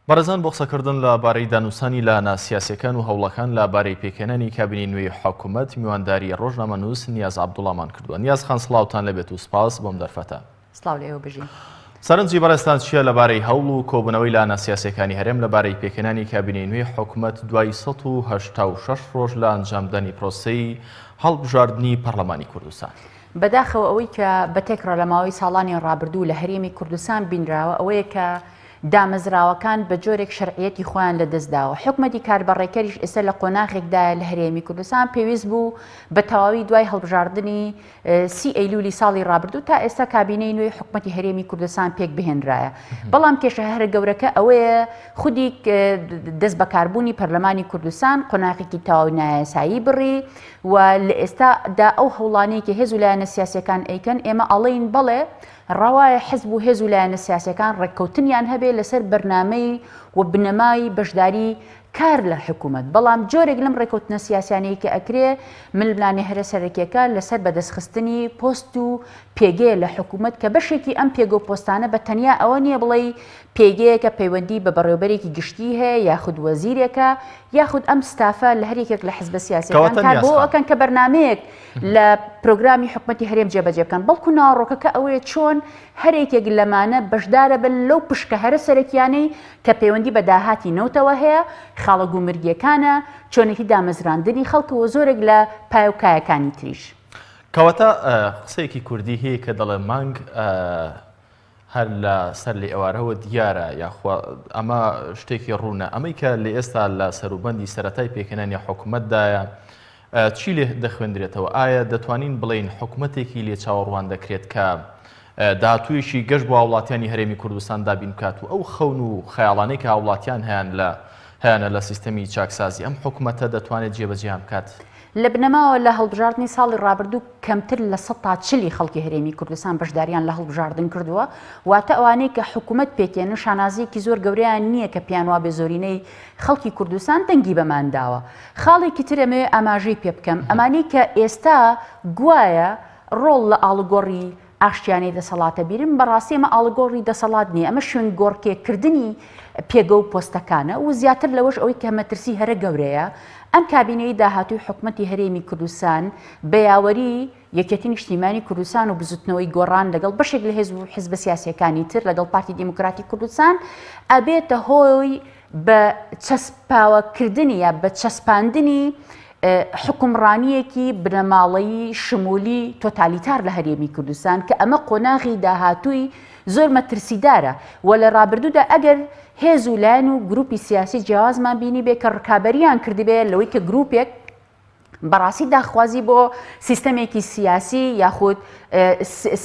بەڕێزان بۆ قسەکردن لەبارەی دانووسانی لاەنە سیاسیەکان و هەوڵەکان لەبارەی پێکێنانی کابینەی نوێی حکوومەت میوانداری ڕۆژنامەنووس نیاز عەبدوڵڵامان کردووە. نیاز خان سڵاوتان لەبێت و سپاس بۆم دەرفەتە. سڵاو لێوە بژین. سەرنجی بەڕێستان چییە لەبارەی هەوڵ و کۆبوونەوەی لاەنە سیاسیەکانی هەرێم لەبارەی پێکێنانی کابینەی نوێی حکوومەت دوای 186 ڕۆژ لە ئەنجامدانی پرۆسەی هەڵبژاردننی پەرلەمانی کوردستان. بەداخەوە ئەوەی کە بەتێکڕە لە ماوەی ساڵانی ڕابردوو لە هەرێمی کوردستان بینراوە ئەوەیە کە دامەزراوەکان بە جۆرێک شەرعیەتی خۆیان لەدەستداوە. حکومەتی کاربەڕێکەریش ئێستا لە قۆناغێکدا لە هەرێمی کوردستان پێویست بوو بە تەواوی دوای هەڵبژاردننی 30 ئەیلولی ساڵی ڕابردوو تا ئێستا کابینەی نوێی حکومەتی هەرێمی کوردستان پێک بهێنرایە. بەڵام کێشە هەرە گەورەکە ئەوەیە خودی دەست بەکاربوونی پەرلەمانی کوردستان قۆناغێکی تەواوی نایاسایی بڕی و لە ئێستادا ئەو هەوڵانەیەکی هێز و لایەنە سیاسیەکان ئەیکەن ئێمە ئەڵێین بەڵێ ڕەوایە حزب و هێز و لایەنە سیاسیەکان ڕێککەوتنیان هەبێ لەسەر بەرنامەی و بنەمای بەشداری کار لە حکوومەت. بەڵام جۆرێک لەم ڕێککەوتنە سیاسیانەیە کە ئەکرێ ململانی هەرە سەرەکیەکە لەسەر بەدەستخستنی پۆست و پێگەیە لە حکوومەت کە بەشێکی ئەم پێگە و پۆستانە بە تەنیا ئەوە نییە بڵێ پێگەیەکە پەیوەندی بە بەڕێوەبەرێکی گشتی هەیە یاخود وەزیرێکە یاخود ئەم ستافە لە هەرێکێک لە حزبە سیاسیەکان کار بۆ ئەکەن کە بەرنامەیەک لە پرۆگرامی حکوومەتی هەرێم جێبەجێ بکەن. بەڵکو ناوەڕۆکەکە ئەوەیە چۆن هەرێکێک لەمانە بەشدارە بن لەو پشکە هەرە سەرەکیانەی کە پەیوەندی بە داهاتی نەوتەوە هەیە خاڵە گومرگیەکانە چۆنێکی دامەزراندنی خەڵکەوە زۆرێک لە پایوکایەکانی تریش. کەواتە قسەیەکی کوردی هەیە کە دەڵێ مانگ هەر لە سەر لێ ئێوارەوە دیارە یاخوا ئەمە شتێکی ڕوونە ئەمەی کە لە ئێستا لە سەروبەندی سەرەتای پێکێنانی حکوومەتدایە چی لێ دەخوێندرێتەوە؟ ئایا دەتوانین بڵین حکوومەتێکی لێ چاوەڕوان دەکرێت کە داهاتوویشی گەشت بۆ هاوڵاتیانی هەرێمی کوردستان دابین بکات و ئەو خەون و خەیاڵانەی کە هاوڵاتیان هیانە لە سیستەمی چاکسازی ئەم حکوومەتە دەتوانێت جێبەجێیان بکات؟ لە بنەماوە لە هەڵبژاردننی ساڵی ڕابردوو کەمتر لە 140 خەڵکی هەرێمی کوردستان بەشداریان لە هەڵبژاردن کردووە. واتە ئەوانەی کە حکوومەت پێکێنن شانازیەکی زۆر گەورەیان نییە کە پیانوا بێ زۆرینەی خەڵکی کوردستان دەنگی بەمانداوە. خاڵێکی تر ئەمێ ئاماژەی پێ بکەم ئەمانەی کە ئێستا گوایە ڕۆڵ لە ئاڵگۆڕی ئاشتیانەی دەسەڵاتە بیرن بەڕاستی ئەمە ئاڵگۆڕی دەسەڵات نییە، ئەمە شوێن گۆڕکێکردنی پێگە و پۆستەکانە و زیاتر لەوەش ئەوەی کە مەترسی هەرە گەورەیە. ئەم کابینەی داهاتووی حکوومەتی هەرێمی کوردستان بەیاوەری یەکێتی نیشتیمانی کوردستان و بزوتنەوەی گۆڕان لەگەڵ بەشێک لە هێز و حزبە سیاسیەکانی تر لەگەڵ پارتی دیموکراتی کوردستان ئەبێتە هۆی بە چەسپاوەکردنی یا بە چەسپاندنی حکومڕانیەکی بنەماڵەیی شمولی تۆتالیتار لە هەرێمی کوردستان کە ئەمە قۆناغی داهاتووی زۆر مەترسیدارە و لە ڕابردوودا ئەگەر هێز و لایەن و گروپی سیاسی جیاوازمان بینی بێ کە ڕکابەریان کردبێ لەوەی کە گروپێک بەڕاستی داخوازی بۆ سیستەمێکی سیاسی یاخود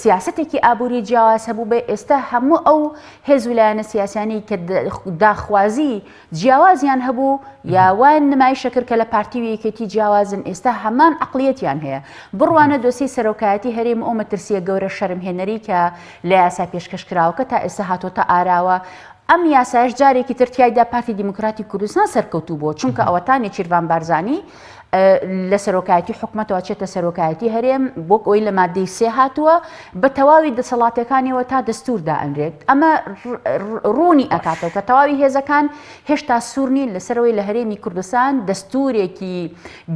سیاستێکی ئابووری جیاواز هەبوو بێ ئێستا هەموو ئەو هێز و لایەنە سیاسیانەی کە داخوازی جیاوازیان هەبوو یاوان نمایشەکرد کە لە پارتی و یەکێتی جیاوازن ئێستا هەمان عەقڵیەتیان هەیە بڕوانە دۆسیی سەرۆکایەتی هەرێم ئەو مەترسیە گەورە شەرمهێنەری کە لە یاسا پێشکەشکراوەکە تا ئێستا هاتۆتە ئاراوە. ئەم یاسایش جارێکی تر تیایدا پارتی دیموکراتی کوردستان سەرکەوتوو بۆ چونکە ئەوەتانی چیروان بارزانی لە سەرۆکایەتی حکوومەتەوە چێتە سەرۆکایەتی هەرێم بۆ ئەوی لە مادەی 3 هاتووە بە تەواوی دەسەڵاتەکانیەوە تا دەستوردا ئەنرێت. ئەمە ڕوونی ئەکاتەوە کە تەواوی هێزەکان هێشتا سوورنی لەسەرەوەی لە هەرێمی کوردستان دەستورێکی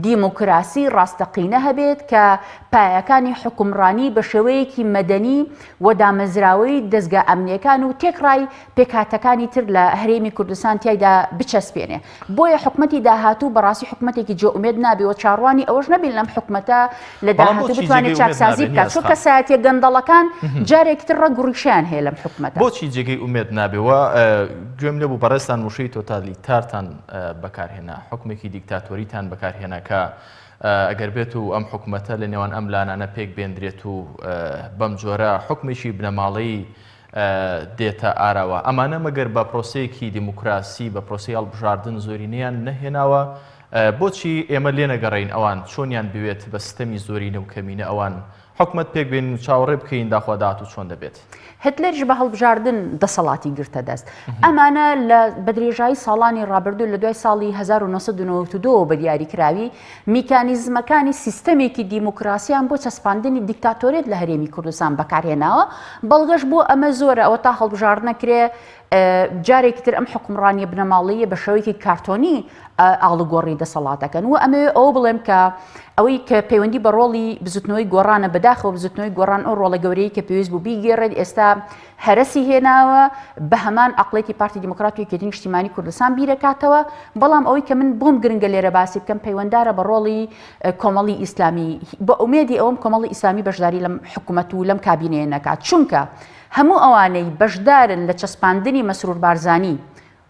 دیموکراسی ڕاستەقینە هەبێت کە پایەکانی حکومڕانی بە شێوەیەکی مەدەنی و دامەزراوەی دەستگا ئەمنیەکان و تێکڕای پێکهاتەکانی تر لە هەرێمی کوردستان تیایدا بچەسپێنێ. بۆیە حکوومەتی داهاتوو بەڕاستی حکوومەتێکی جۆئومێد نابێەوە چاڕوانی ئەوەش نەبین لەم حکوومەتە لە داهاتوو بتوانێت چاکسازی بکات چون کە سایەتە گەندەڵەکان جارێکی تر ڕەگوڕیشیان هەیە لەم حکوومەتە. بۆچی جێگەی ئومێد نابێەوە؟ گوێم لێبوو بەڕێستان وشەی تۆتالیتارتان بەکارهێنا حکومێکی دیکتاتۆریتان بەکارهێنا کە ئەگەر بێت و ئەم حکوومەتە لە نێوان ئەم لانانە پێک بێندرێت و بەم جۆرە حکومێکی بنەماڵەی دێتە ئاراوە ئەمانە مەگەر بە پرۆسەیەکی دیموکراسی بە پرۆسی هەڵبژاردن زۆرینەیان نەهێناوە بۆچی ئێمە لێ نەگەڕین ئەوان چۆنیان بوێت بە سیستەمی زۆرینە و کەمینە ئەوان حکومت پێک بێن و چاوەڕێ بکەین داخوادات و چۆن دەبێت؟ هتلەرش بە هەڵبژاردن دەسەڵاتی گرتە دەست. ئەمانە لە بەدرێژایی ساڵانی ڕابردوو لە دوای ساڵی 1992 بە دیاریکراوی میکانیزمەکانی سیستەمێکی دیموکراسیان بۆ چەسپاندنی دیکتاتۆرێت لە هەرێمی کوردستان بەکارهێناوە. بەڵگەش بۆ ئەمە زۆرە ئەوە تا هەڵبژاردنەکرێ جارێکی تر ئەم حکومڕانیە بنەماڵیە بە شێوەیەکی کارتۆنی ئاڵوگۆڕی دەسەڵاتەکەن و ئەمە ئەوە بڵێم کە ئەوەی کە پەیوەندی بە ڕۆڵی بزوتنەوەی گۆڕانە بەداخەوە بزوتنەوەی گۆڕان ئەو ڕۆڵە گەورەی کە پێویست بوو بیگێڕێت ئێستا هەرەسی هێناوە بە هەمان عقڵێتی پارتی دیموکرات و یەکێتی نیشتیمانی کوردستان بیرەکاتەوە بەڵام ئەوەی کە من بۆم گرنگە لێرە باسی بکەم پەیوەنددارە بە ڕۆڵی کۆمەڵی ئیسلامی بە ئومێدی ئەوم کۆمەڵی ئیسلامی بەشداری لەم حکوومەت و لەم کابینەیە نەکات چونکە هەموو ئەوانەی بەشدارن لە چەسپاندنی مەسرور بارزانی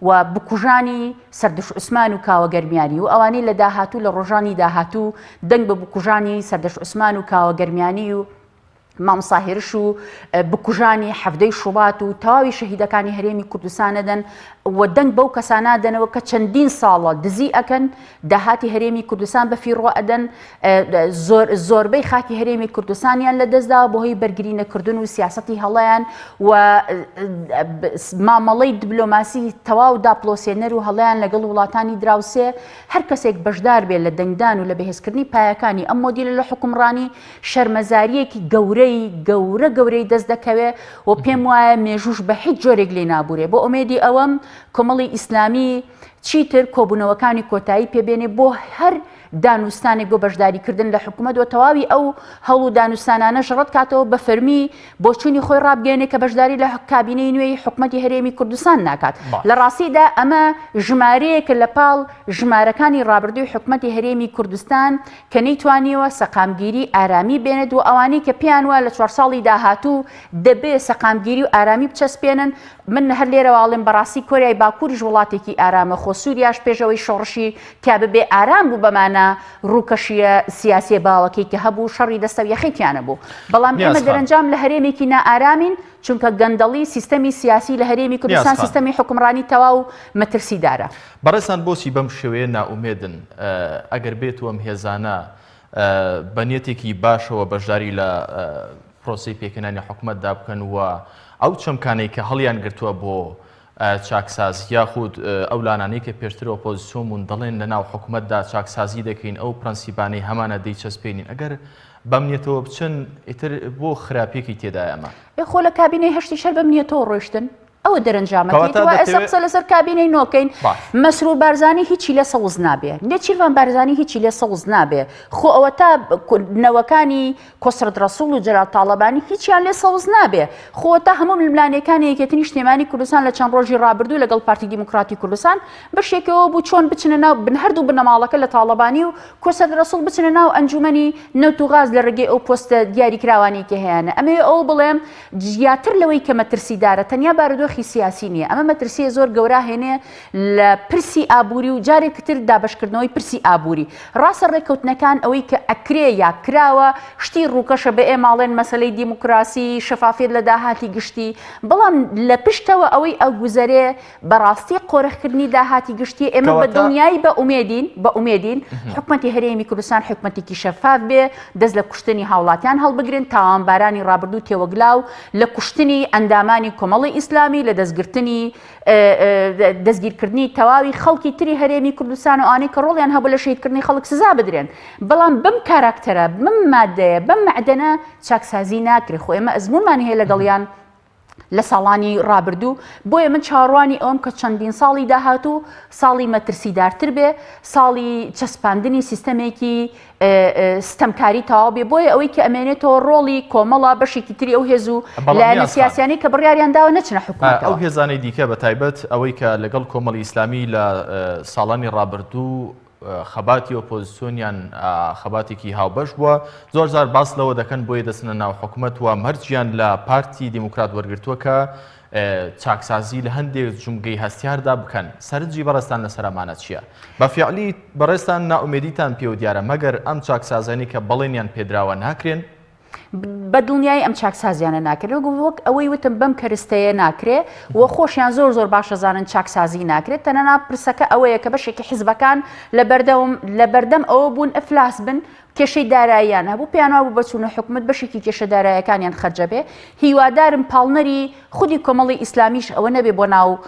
و بکوژانی سەردەش عوسمان و کاوەگەرمیانی و ئەوانەی لە داهاتوو لە ڕۆژانی داهاتوو دەنگ بە بکوژانی سەردەش عوسمان و کاوەگەرمیانی و مامساهێرش و بکوژانی حەفدەی شوبات و تەواوی شەهیدەکانی هەرێمی کوردستان دەدەن و دەنگ بەو کەسانە دەنەوە کە چەندین ساڵە دزی ئەکەن داهاتی هەرێمی کوردستان بە فیڕۆ ئەدەن زۆربەی خاکی هەرێمی کوردستانیان لە دەستدا بۆ هۆی بەرگرینەکردن و سیاسەتی هەڵەیان و مامەڵەی دیبلۆماسی تەواو داپلۆسێنەر و هەڵەیان لەگەڵ وڵاتانی دراوسێ هەر کەسێک بەشدار بێت لە دەنگدان و لە بەهێزکردنی پایەکانی ئەم مۆدیلە لە حکومڕانی شەرمەزاریەکی گەورەی دەست دەکەوێت و پێم وایە مێژوش بە هیچ جۆرێک لێ نابورێ بۆ ئومێدی ئەوەم کۆمەڵی ئیسلامی چیتر کۆبوونەوەکانی کۆتایی پێبێنێ بۆ هەر دانوستانێک بۆ بەشداریکردن لە حکوومەت و تەواوی ئەو هەڵ و دانوستانانە ژڕەت کاتەوە بە فەرمی بۆ چوونی خۆی ڕابگەێنێ کە بەشداری لە کابینەی نوێی حکوومەتی هەرێمی کوردستان ناکات لە ڕاستیدا ئەمە ژمارەیەکە لە پاڵ ژمارەکانی ڕابردووی حکوومەتی هەرێمی کوردستان کە نەیتوانیەوە سەقامگیری ئارامی بێنێت و ئەوانەی کە پیان وە لە 4 ساڵی داهاتوو دەبێ سەقامگیری و ئارامی بچەسپێنن من هەر لێرەواڵێن بەڕاستی کۆریای باکووریش وڵاتێکی ئارامە خۆ سووریاش پێشەوەی شۆڕشی کە ببێ ئارام بوو بەمانە ڕووکەشیە سیاسی باوەکەی کە هەبوو شەڕی دەستە یەخیتیانە بوو بەڵام ئێمە دەرەنجام لە هەرێمێکی نائارامین چونکە گەندەڵی سیستەمی سیاسی لە هەرێمی کوردستان سیستەمی حکومڕانی تەواو مەترسیدارە بەڕێستان بۆچی بەم شێوەیە نائومێدن ئەگەر بێت ئەم هێزانە بەنیەتێکی باشەوە بەشداری لە پرۆسی پێکەنانی حکوومەتدا بکەن و ئەو چەمکانەی کە هەڵیان گرتووە بۆ چاکساز یاخود ئەو لانانەی کە پێشتر ئۆپۆزیسیۆنمون دەڵێن لە ناو حکوومەتدا چاکسازی دەکەین ئەو پرەنسیبانەی هەمانە دەیچەسپێنین ئەگەر بەم نیەتەوە بچن ئیتر بۆ خراپێکی تێدا ئەمە خۆ لە کابینەی هەشتی شەر بەم نیەتەوە ڕۆیشتن ئەوە دەرەنجامەکەوە ئێستا قسە لەسەر کابینەی نۆکەین مەسرور بارزانی هیچی لە سەوز نابێ نێچیروان بارزانی هیچی لە سەوز نابێ خۆ ئەوە تا نەوەکانی کۆسرەت ڕەسوڵ و جەلال تاڵەبانی هیچیان لێ سەوز نابێ خۆ تا هەموو ململانەکانی یەکێتی نیشتیمانی کوردستان لە چەند ڕۆژی ڕابردوو لەگەڵ پارتی دیموکراتی کوردستان بەشێکەوە بوو چۆن بچنە ناو هەردوو بنەماڵەکە لە تاڵەبانی و کۆسرەت ڕەسوڵ بچنە ناو ئەنجومەنی نەوت و غاز لە ڕێگەی ئەو پۆستە دیاریکراوانی کە هەیەە ئەمێ ئەو بڵێم زیاتر لەوەی کە مەترسیدارە تەنیا بارودۆخی سیاسی نییە ئەمە مەترسیە زۆر گەورە هێنێ لە پرسی ئابووری و جارێکتر دابشکردنەوەی پرسی ئابووری ڕاستە ڕێکەوتنەکان ئەوەی کە ئەکرێ یا کراوە شتی ڕووکەشە بە ئێماڵێن مەسەلەی دیموکراسی شەفافیت لە داهاتی گشتی بەڵام لە پشتەوە ئەوەی ئەو گوزەرێ بەڕاستی قۆرەخکردنی داهاتی گشتی ئێمە بە دڵنیایی بە ئومێدین حکوومەتی هەرێمی کوردستان حکوومەتێکی شەفاف بێ دەست لە کوشتنی هاوڵاتیان هەڵبگرن تاوانبارانی ڕابردوو تێوەگلاو لە کوشتنی ئەندامانی کۆمەڵی ئیسلامی لە دەستگیرکردنی تەواوی خەڵکی تری هەرێمی کوردستان و ئانەی کە ڕۆڵیان هەبوو لە شەیدکردنی خەڵک سزا بدرێن بەڵام بەم کاراکتەرە بەم مادەیە بەم معدەنە چاکسازی ناکرێت خۆ ئێمە ئەزمونمان هەیە لەگەڵیان لە ساڵانی ڕابردوو بۆیە من چاڕوانی ئەوم کە چەندین ساڵی داهاتوو ساڵی مەترسیدارتر بێ ساڵی چەسپاندنی سیستەمێکی ستەمکاری تەواو بێ بۆیە ئەوەی کە ئەمێنێتەوە ڕۆڵی کۆمەڵە بەشێکی تری ئەو هێز و لایەنە سیاسیانی کە بڕیاریان داوە نەچنە حکوومەتەوە ئەو هێزانەی دیکە بە تایبەت ئەوەی کە لەگەڵ کۆمەڵی ئیسلامی لە ساڵانی ڕابردوو خەباتی ئۆپۆزیسیۆنیان خەباتێکی هاوبەش بووە زۆر زار باس لەوە دەکەن بۆیە دەچنە ناو حکوومەت و مەرجیان لە پارتی دیموکرات وەرگرتووە کە چاکسازی لە هەندێک جومگەی هەستیاردا بکەن سەرنجی بەڕێستان لەسەر ئەمانە چییە؟ بە فیعلی بەڕێستان نائومێدیتان پێ و دیارە مەگەر ئەم چاکسازانی کە بەڵێنیان پێدراوە ناکرێن بە دڵنیای ئەم چاکسازیانە ناکرێت وەک ئەوەی وتم بەم کەرستەیە ناکرێت و خۆشیان زۆر باشەزانن چاکسازی ناکرێت تەنەنا پرسەکە ئەوەیە کە بەشێکی حیزبەکان لە بەردەم ئەوە بوون ئەفلاس بن کێشەی داراییان هەبوو پێیانوا بوو بەچوونە حکوومەت بەشێکی کێشە داراییەکانیان خەرجە بێ هیوادارم پاڵنەری خودی کۆمەڵی ئیسلامیش ئەوە نەبێ بۆ ناو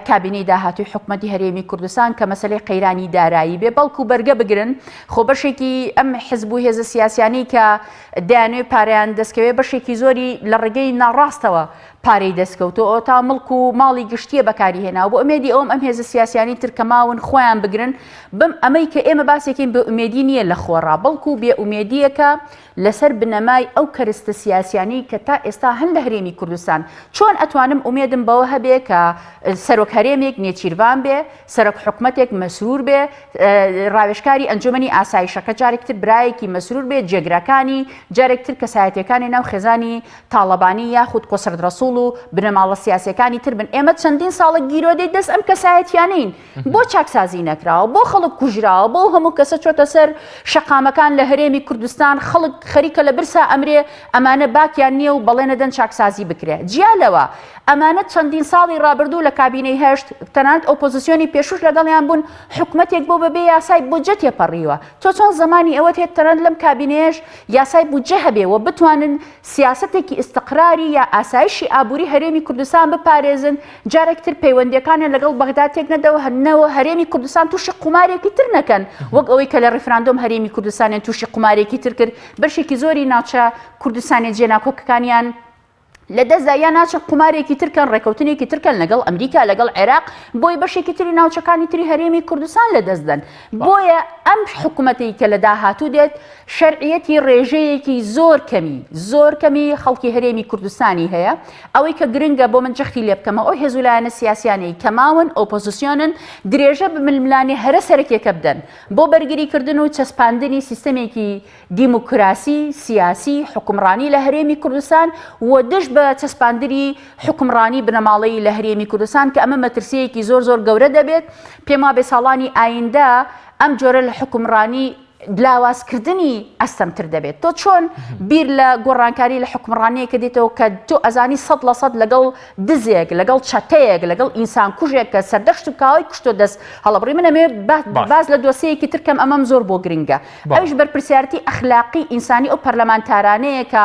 کابینەی داهاتووی حکوومەتی هەرێمی کوردستان کە مەسەلەی قەیرانی دارایی بێ بەڵکو بەرگە بگرن خۆ بەشێکی ئەم حیزب و هێزە سیاسیانی کە دایانوێ پارەیان دەستکەوێ بەشێکی زۆری لە ڕێگەی ناڕاستەوە پارەی دەستکەوتەوە تا مڵک و ماڵی گشتیە بەکاری هێناوە بۆ ئومێدی ئەوم ئەم هێزە سیاسیانی تر کە ماون خۆیان بگرن بم ئەمەی کە ئێمە باسێکین بە ئومێدی نییە لە خۆڕا بەڵکو بێ ئومێدیەکە لەسەر بنەمای ئەو کەرستە سیاسیانی کە تا ئێستا هەن لە هەرێمی کوردستان چۆن ئەتوانم ئومێدم بەوە هەبێ کە سەرۆک هەرێمێک نێچیروان بێ سەرۆک حکومەتێک مەسرور بێ ڕاوێژکاری ئەنجومەنی ئاسایشەکە جارێکتر برایەکی مەسرور بێت جێگرەکانی جارێکتر کەسایەتەکانی ناو خێزانی تاڵەبانی یاخود کۆسەرد ڕەسوڵ و بنەماڵە سیاسەکانی تر بن ئێمە چەندین ساڵە گیرۆدەی دەست ئەم کەسایەتیانین بۆ چاکسازی نەکراوە بۆ خەڵک کوژراوە بۆ هەموو کەسە چۆتە سەر شەقامەکان لە هەرێمی کوردستان خەڵک خەریکە لە برسا ئەمرێ ئەمانە باکیان نییە و بەڵێ نەدەن چاکسازی بکرێ جیالەوە ئەمانە چەندین ساڵی ڕابردوو لە کابینەی هەشت تەنانەت ئۆپۆزیسیۆنی پێشوش لەگەڵیان بوون حکومەتێک بۆ بەبێ یاسای بودجە تێپەڕیوە تۆ چۆن زمانی ئەوە هێت تەنانەت لەم کابینەیەش یاسای بودجە هەبێەوە بتوانن سیاسەتێکی ئیستقراری یا ئاسایشی ئابووری هەرێمی کوردستان بپارێزن جارێکتر پەیوەندیەکانیان لەگەڵ بەغدادێک نەدەوە هەنەوە هەرێمی کوردستان تووشی قومارێکی تر نەکەن وەک ئەوەی کە لە ڕیفراندۆم هەرێمی کوردستانیان تووشی قومارێکی تر کرد بەشێکی زۆری ناوچە کوردستانی جێناکۆکەکانیان لە دەستدا یا ناچە قومارێکی ترکەن ڕێکەوتنێکی ترکەن لەگەڵ ئەمریکا لەگەڵ عێراق بۆی بەشێکی تری ناوچەکانی تری هەرێمی کوردستان لە دەستدەن بۆیە ئەم حکوومەتی کە لە داهاتوو دێت شەرعیەتی ڕێژەیەکی زۆر کەمی خەڵکی هەرێمی کوردستانی هەیە ئەوەی کە گرنگە بۆ من جەختی لێ بکەمە ئەو هێزولایەنە سیاسیانەی کەماون ئۆپۆزیسیۆنن درێژە بململانی هەرە سەرەکیەکە بدەن بۆ بەرگریکردن و چەسپاندنی سیستەمێکی دیموکراسی سیاسی حکومڕانی لە هەرێمی کوردستان و دش بە چەسپاندنی حکومڕانی بنەماڵەی لە هەرێمی کوردستان کە ئەمە مەترسیەکی زۆر گەورە دەبێت پێم وابێ ساڵانی ئایندا ئەم جۆرە لە حکومڕانی لاوازکردنی ئەستەمتر دەبێت تۆ چۆن بیر لە گۆڕانکاری لە حکومڕانیە کە دێتەوە کە تۆ ئەزانی 100% لەگەڵ دزێک لەگەڵ چەتەیەک لەگەڵ ئینسان کوژێک کە سەردەشت و کاوای کوشتۆ دەست هەڵەبڕی منەمێ باز لە دۆسەیەکی ترکەم ئەمەم زۆر بۆ گرنگە ئەوش بەرپرسیارەتی ئەخلاقی ئینسانی ئەو پەرلەمانتارانەیە کە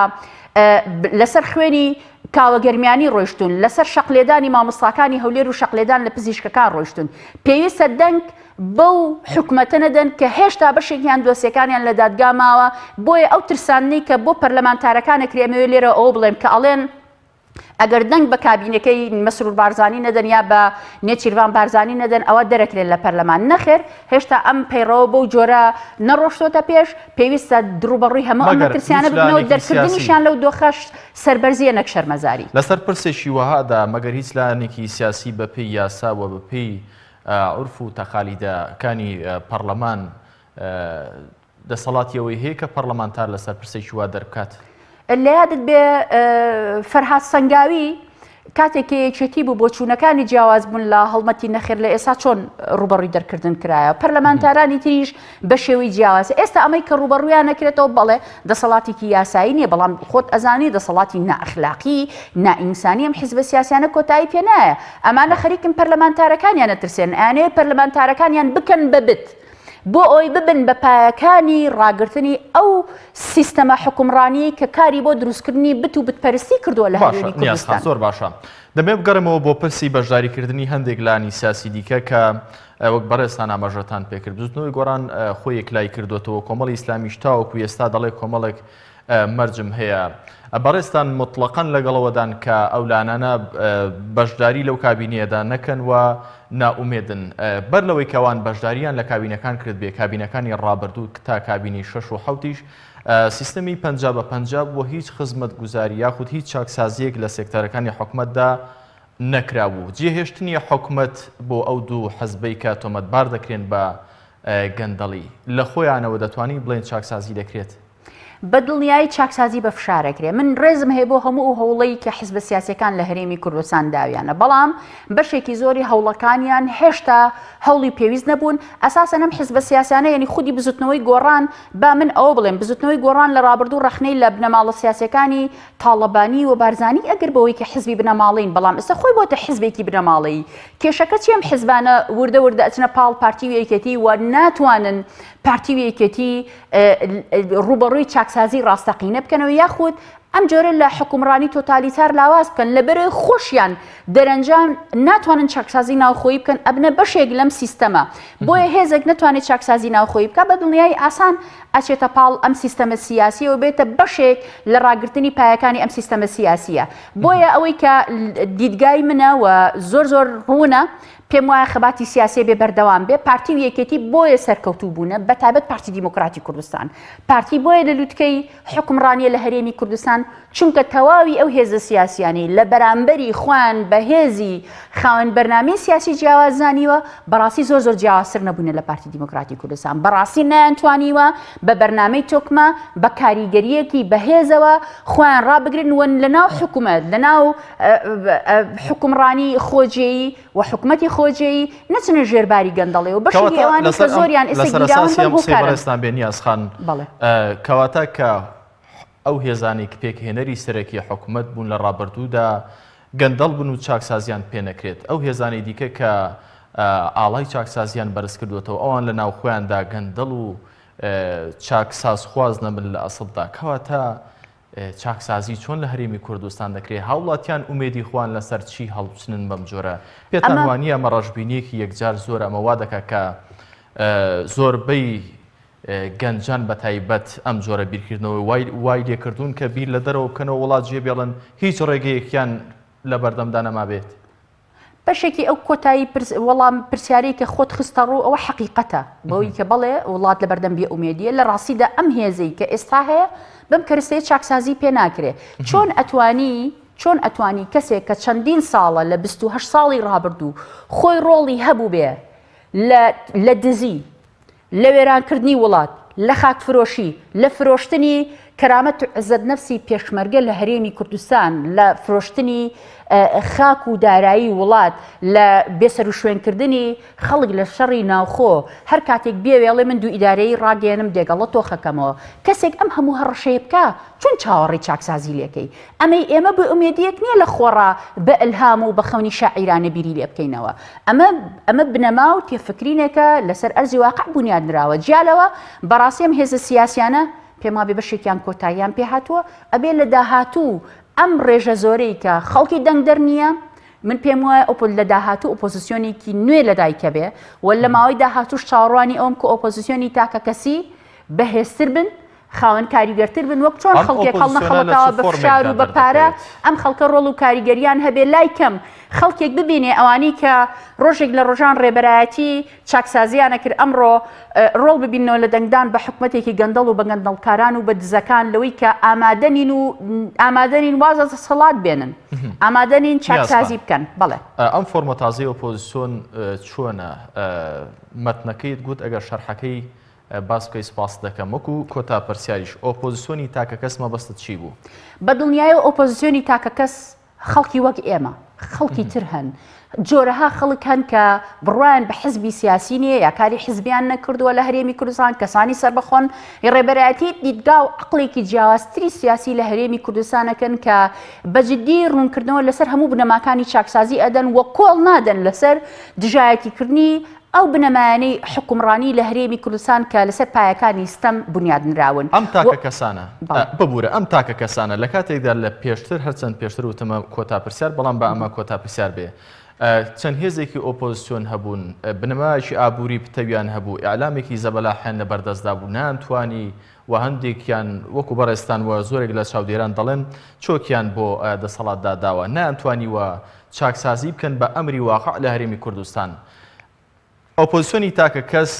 لەسەر خوێنی کاوەگەرمیانی ڕۆیشتون لەسەر شەقلێدانی مامۆستاکانی هەولێر و شەقلێدان لە پزیشکەکان ڕۆیشتون پێویستە دەنگ بەو حکومەتە نەدەن کە هێشتا بەشێکیان دۆسیەکانیان لە دادگا ماوە بۆیە ئەو ترسانەی کە بۆ پەرلەمانتارەکانە کرێمەوە لێرە ئەوە بڵێم کە ئەڵێن ئەگەر دەنگ بە کابینەکەی مەسرور بارزانی نەدەن یا بە نێچیروان بارزانی نەدەن ئەوە دەرەکرێت لە پەرلەمان نەخێر هێشتا ئەم پەیڕەوە بەو جۆرە نەڕۆشتۆتە پێش پێویستە دروبەڕووی هەموو ئەم مەترسیانە ببنەوە دەرکردنیشان لەو دۆخەش سەربەرزیە نەک شەرمەزاری لەسەر پرسێکی وەهادا مەگەر هیچ لایەنێکی سیاسی بەپێی یاسا و بەپێی عورف و تەقالیدەکانی پەرلەمان دەسەڵاتیەوەی هەیە کە پەرلەمانتار لەسەر پرسێکی وا دەربکات لە یادت بێ فەرهاد سەنگاوی کاتێکی یەکێتی بوو بۆ چوونەکانی جیاواز بوون لە هەڵمەتی نەخێر لە ئێستا چۆن ڕوبەڕووی دەرکردن کرایە پەرلەمانتارانی تریش بە شێوەی جیاوازە ئێستا ئەمەی کە ڕوبەڕوویان نەکرێتەوە بەڵێ دەسەڵاتێکی یاسایی نییە بەڵام خۆت ئەزانی دەسەڵاتی نائەخلاقی نائینسانی ئەم حیزبە سیاسیانە کۆتایی پێ نایە ئەمانە خەریکن پەرلەمانتارەکانیان نەترسێن ئەیانەیە پەرلەمانتارەکانیان بکەن بەبت بۆ ئەوی ببن بە پایەکانی ڕاگررتنی ئەو سیستەمە حکومڕانی کە کاری بۆ دروستکردنی بت و بتپەرستی کردووە لە هەرێمی کوردستان زۆر باشە دەبێت بگەڕێمەوە بۆ پرسی بەشداریکردنی هەندێک لانی سیاسی دیکە کە وەک بەڕێستان ئاماژەتان پێکرد بزنەوەی گۆڕان خۆی یەکلای کردوێتەوە کۆمەڵی ئیسلامیش تاوەکو ئێستا دەڵێ کۆمەڵێک مەرجم هەیە بەڕێستان مطلقاً لەگەڵەوەدان کە ئەو لانانە بەشداری لەو کابینەیەدا نەکەن و ناومێدن بەر لەوەی کەوان بەشداریان لە کابینەکان کرد بێ کابینەکانی ڕابردوو تا کابینی 6 و 7 سیستەمی 50/50 بۆ هیچ خزمەت گوزاری یاخود هیچ چاکسازیەک لە سێکتەرەکانی حکومەتدا نەکرابوو جێهێشتنی حکومەت بۆ ئەو دوو حەزبەی کە تۆمەتبار دەکرێن بە گەندەڵی لە خۆیانەوە دەتوانین بڵێن چاکسازی دەکرێت بە دڵنیایی چاکسازی بە فشارەکرێ من ڕێزم هەیە بۆ هەموو هەوڵەی کە حیزبە سیاسەکان لە هەرێمی کوردستان داویانە بەڵام بەشێکی زۆری هەوڵەکانیان هێشتا هەوڵی پێویست نەبوون ئەساسەن ئەم حیزبە سیاسانە یعنی خودی بزوتنەوەی گۆڕان با من ئەوە بڵێم بزوتنەوەی گۆڕان لە ڕابردوو ڕەخنەی لە بنەماڵە سیاسەکانی تاڵەبانی و بارزانی ئەگەر بەوەی کە حیزبی بنەماڵین بەڵام ئێستا خۆی بۆتە حیزبێکی بنەماڵەیی کێشەکە چی ئەم حیزبانە وردە ئەچنە پاڵ پارتی و یەکێتی و ناتوانن پارتی و یەکێتی ڕوبەڕووی چاکسازی ڕاستەقینە بکەنەوە یاخود ئەم جۆرە لە حکومڕانی تۆتالیتار لاواز بکەن لەبەرەوەی خۆشیان دەرەنجام ناتوانن چاکسازی ناوخۆیی بکەن ئەبنە بەشێک لەم سیستەمە بۆیە هێزێک ناتوانێت چاکسازی ناوخۆیی بکە بە دڵنیای ئاسان ئەچێتە پاڵ ئەم سیستەمە سیاسی و بێتە بەشێک لە ڕاگررتنی پایەکانی ئەم سیستەمە سیاسیە بۆیە ئەوەی کە دیدگای منە و زۆر ڕوونە پێم وایە خەباتی سیاسی بێ بەردەوام بێ پارتی و یەکێتی بۆیە سەرکەوتوو بوونە بەتایبەت پارتی دیموکراتی کوردستان پارتی بۆیە لە لووتکەی حکومڕانیە لە هەرێمی کوردستان چونکە تەواوی ئەو هێزە سیاسیانی لە بەرامبەری خوان بە هێزی خاوەن بەرنامەی سیاسی جیاوازانیوە بەڕاستی زۆر جیاوازتر نەبوونە لە پارتی دیموکراتی کوردستان بەڕاستی نەیانتوانیوە بە بەرنامەی تۆکمە بە کاریگەریەکی بەهێزەوە خۆیان ڕابگرن لەناو حکوومەت لەناو حکومڕانی خۆجێیی و حکوومەتی خۆجێیی نەچنە ژێرباری گەندەڵێ و بەشی ئەوانی کە زۆریان ئێستاگیراوەستان بێ نیازخان کەواتە کە ئەو هێزانی پێکهێنەری سەرەکی حکوومەت بوون لە ڕابردوودا گەندەڵ بوون و چاکسازیان پێ نەکرێت ئەو هێزانی دیکە کە ئاڵای چاکسازیان بەرز کردوێتەوە ئەوان لە ناو خۆیاندا گەندەڵ و چاکساز خواز نەبن لە ئەسڵدا کەواتە چاکسازی چۆن لە هەرێمی کوردستان دەکرێت هاوڵاتیان ئومێدی خوان لەسەر چی هەڵبچنن بەم جۆرە پێتان وانییە مەڕەشببینیەکی یەکجار زۆر ئەمە وا دەکە کە زۆربەی گەنجان بە تایبەت ئەم جۆرە بیرکردنەوەی وای لێکردوون کە بیر لە دەرەوە بکەنەوە وڵات جێ بێڵن هیچ ڕێگەیەکیان لە بەردەمدا نەما بێت بەشێکی ئەو کۆتایی وەڵام پرسیارەی کە خۆت خستە ڕوو ئەوە حەقیقەتە بەوەی کە بەڵێ وڵات لە بەردەم بێ ئومێدیە لە ڕاستیدا ئەم هێزەی کە ئێستا هەیە بەم کەرستەیە چاکسازی پێ ناکرێت چۆن ئەتوانی کەسێک کە چەندین ساڵە لە 28 ساڵی ڕابردوو خۆی ڕۆڵی هەبوو بێ لە دزی لە وێرانکردنی وڵات لە خاکفرۆشی لە فرۆشتنی کەرامەت و عزت نەفسی پێشمەرگە لە هەرێمی کوردستان لە فرۆشتنی خاک و دارایی وڵات لە بێسەر و شوێنکردنی خەڵک لە شەڕی ناوخۆ هەر کاتێک بێوێڵێ من دوو ئیدارەی ڕاگەێنم دێگەڵە تۆخەکەمەوە کەسێک ئەم هەموو هەڕەشەیە بکە چۆن چاوەڕێی چاکسازی لێکەی ئەمەی ئێمە بۆ ئومێدیەک نییە لە خۆڕا بە ئەلهام و بە خەونی شاعیرانە بیری لێ بکەینەوە ئەمە بنەما و تێفکرینێکە لەسەر ئەرزی واقع بنیاد نراوە جیالەوە بەڕاستی ئەم هێزە سیاسیانە پێما بێ بەشێکیان کۆتاییان پێ هاتووە ئەبێ لە داهاتوو ئەم ڕێژە زۆرەی کە خەڵکی دەنگدەر نییە من پێم وایە لە داهاتوو ئۆپۆزیسیۆنێکی نوێ لە دایکە بێ و لە ماوەی داهاتووش چاوەڕوانی ئەوم کە ئۆپۆزیسیۆنی تاکە کەسی بەهێزتر بن خاوەن کاریگەرتر بن وەک چۆن خەڵکێک هەڵ نەخەڵەتەوە بە فشار و بە پارە ئەم خەڵکە ڕۆڵ و کاریگەریان هەبێ لای کەم خەڵکێک ببینێ ئەوانەی کە ڕۆژێک لە ڕۆژان ڕێبەرایەتی چاکسازیانە کرد ئەمڕۆ ڕۆڵ ببینەوە لە دەنگدان بە حکومەتێکی گەندەڵ و بە گەندەڵکاران و بە دزەکان لەوەی کە ئامادەنین وازە سەڵات بێنن ئامادەنین چاکسازی بکەن بەڵێ ئەم فۆرمە تازەی ئۆپۆزیسیۆن چۆنە مەتنەکەیت گوت ئەگەر شەرحەکەی باس بکەی سپاس دەکەم وەکو کۆتا پرسیاریش ئۆپۆزیسیۆنی تاکە کەس مەبەستت چی بوو بە دڵنیایە ئۆپۆزیسیۆنی تاکە کەس خەڵکی وەک ئێمە خەڵکی تر هەن جۆرەها خەڵک هەن کە بڕوایان بە حزبی سیاسی نییە یا کاری حزبیان نەکردووە لە هەرێمی کوردستان کەسانی سەربەخۆن ڕێبەرایەتی دیدگا و عقلێکی جیاوازتری سیاسی لە هەرێمی کوردستانەکەن کە بەجددی ڕوونکردنەوە لەسەر هەموو بنەماکانی چاکسازی ئەدەن وە کۆڵ نادەن لەسەر دژایەتیکردنی ئەو بنەمایانەی حکومڕانی لە هەرێمی کوردستان کە لەسەر پایەکانی ستەم بنیاد نراون ئەم تاکە کەسانە ببوورە ئەم تاکە کەسانە لە کاتێکدا لە پێشتر هەرچەند پێشتر وتمە کۆتا پرسیار بەڵام بە ئەمە کۆتا پرسیار بێ چەند هێزێکی ئۆپۆزیسیۆن هەبوون بنەمایەکی ئابووری پتەویان هەبوو ئیعلامێکی زەبەلاحیان لە بەردەستدا بوو نانتوانی و هەندێکیان وەکو بەڕێستان وە زۆرێک لە چاودێران دەڵێن چۆکیان بۆ دەسەڵاتدا داوە نانتوانیوە چاکسازی بکەن بە ئەمری واقع لە هەرێمی کوردستان ئۆپۆزیسیۆنی تاکە کەس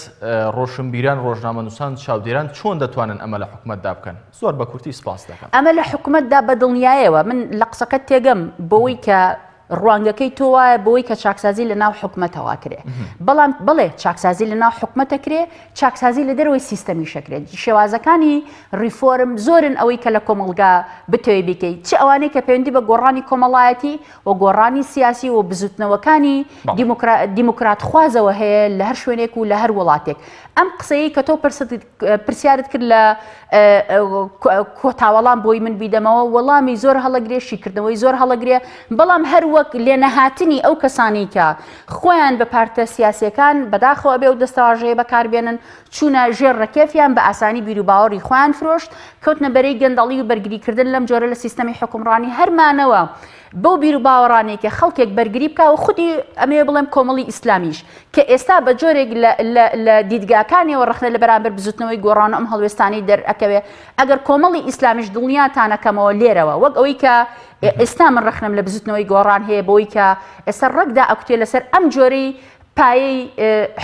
ڕۆشنبیران ڕۆژنامەنووسان چاودێران چۆن دەتوانن ئەمە لە حکومەتدا بکەن زۆر بە کورتی سپاس دەکەم ئەمە لە حکومەتدا بە دڵنیایەوە من لە قسەکەت تێگەم بەوەی کە ڕوانگەکەی تۆ وایە بۆی کە چاکسازی لە ناو حکومەتەوە کرێ بەڵام بڵێ چاکسازی لە ناو حکومەتە کرێ چاکسازی لە دەرەوەی سیستەمی شەکرێت شێوازەکانی ریفۆرم زۆرن ئەوەی کە لە کۆمەڵگا بتەوێ بکەیت چ ئەوانەی کە پەیوەندی بە گۆڕانی کۆمەڵایەتی و گۆڕانی سیاسی و بزوتنەوەکانی دیموکرات خوازەوە هەیە لە هەر شوێنێک و لە هەر وڵاتێک ئەم قسەیە کە تۆ پرسیارت کرد لە کۆتاوەڵام بۆی من بیدەمەوە وەڵامی زۆر هەڵەگرێ شیکردنەوەی زۆر هەڵەگرێ بەڵام هەروە وەک لێنەهاتنی ئەو کەسانی کە خۆیان بە پارتە سیاسیەکان بەداخەوە بێ و دەستەواژەیە بەکاربێنن چوونە ژێر ڕکێفیان بە ئاسانی بیر و باوەڕی خۆیان فرۆشت کەوتنە بەرەی گەندەڵی و بەرگریکردن لەم جۆرە لە سیستەمی حکومڕانی هەرمانەوە بەو بیر و باوەڕانەیە کە خەڵکێک بەرگری بکە و خودی ئەمێ بڵێم کۆمەڵی ئیسلامیش کە ئێستا بە جۆرێک لە دیدگاکانیەوە ڕخنە لە بەرامبەر بزوتنەوەی گۆڕان ئەم هەڵوێستانی دەرئەکەوێ ئەگەر کۆمەڵی ئیسلامیش دڵنیاتانەکەمەوە لێرەوە وەک ئەوەی کە ئێستا من ڕخنم لە بزوتنەوەی گۆڕان هەیە بۆی کە ئێستا ڕەگدا ئەکوتێ لەسەر ئەم جۆرەی پایەی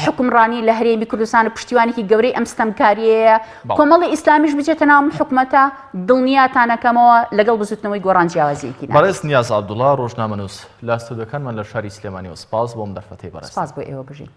حکومڕانی لە هەرێمی کوردستان و پشتیوانێکی گەورەی ئەم ستەمکاریەیە کۆمەڵی ئیسلامیش بچێتە ناو حکومەتە دڵنیاتانەکەمەوە لەگەڵ بزوتنەوەی گۆڕان جیاوازیەکی بەڕێز نیاز عەبدوڵڵا ڕۆژنامەنووس لە ستودیۆکانمان لە شاری سلێمانیەوە سپاس بۆم دەرفەتەی بەڕێز سپاس بۆ ئێوە بژین